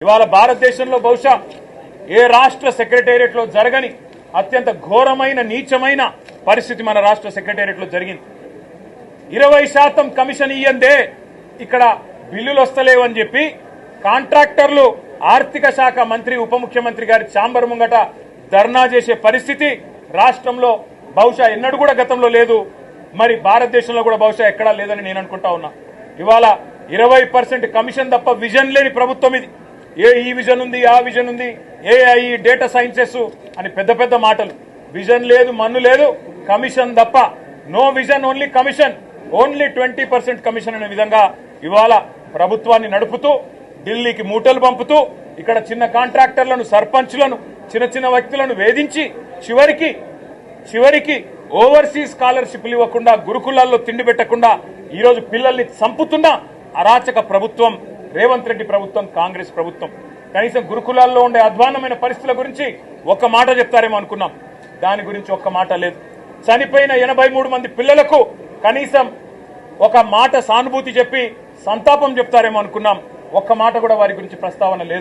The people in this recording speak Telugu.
ఇవాళ భారతదేశంలో బహుశా ఏ రాష్ట్ర సెక్రటేరియట్ లో జరగని అత్యంత ఘోరమైన నీచమైన పరిస్థితి మన రాష్ట్ర సెక్రటేరియట్ లో జరిగింది. 20% కమిషన్ ఇయ్యందే ఇక్కడ బిల్లులు వస్తలేవని చెప్పి కాంట్రాక్టర్లు ఆర్థిక శాఖ మంత్రి ఉప ముఖ్యమంత్రి గారి ఛాంబర్ ముంగట ధర్నా చేసే పరిస్థితి రాష్ట్రంలో బహుశా ఎన్నడూ కూడా గతంలో లేదు. మరి భారతదేశంలో కూడా బహుశా ఎక్కడా లేదని నేను అనుకుంటా ఉన్నా. ఇవాళ 20% కమిషన్ తప్ప విజన్ లేని ప్రభుత్వం ఇది. ఏ ఈ విజన్ ఉంది, ఆ విజన్ ఉంది, ఏఐ డేటా సైన్సెస్ అని పెద్ద పెద్ద మాటలు. విజన్ లేదు, మన్ను లేదు, కమిషన్ తప్ప. No vision, only commission, only 20% commission అనే విధంగా ఇవాళ ప్రభుత్వాన్ని నడుపుతూ ఢిల్లీకి మూటలు పంపుతూ ఇక్కడ చిన్న కాంట్రాక్టర్లను, సర్పంచ్లను, చిన్న చిన్న వ్యక్తులను వేధించి చివరికి ఓవర్సీస్ స్కాలర్షిప్లు ఇవ్వకుండా, గురుకులాల్లో తిండి పెట్టకుండా ఈరోజు పిల్లల్ని చంపుతున్న అరాచక ప్రభుత్వం రేవంత్ రెడ్డి ప్రభుత్వం, కాంగ్రెస్ ప్రభుత్వం. కనీసం గురుకులాల్లో ఉండే అధ్వాన్నమైన పరిస్థితుల గురించి ఒక్క మాట చెప్తారేమో అనుకున్నాం. దాని గురించి ఒక్క మాట లేదు. చనిపోయిన 83 మంది పిల్లలకు కనీసం ఒక మాట సానుభూతి చెప్పి సంతాపం చెప్తారేమో అనుకున్నాం. ఒక్క మాట కూడా వారి గురించి ప్రస్తావన లేదు.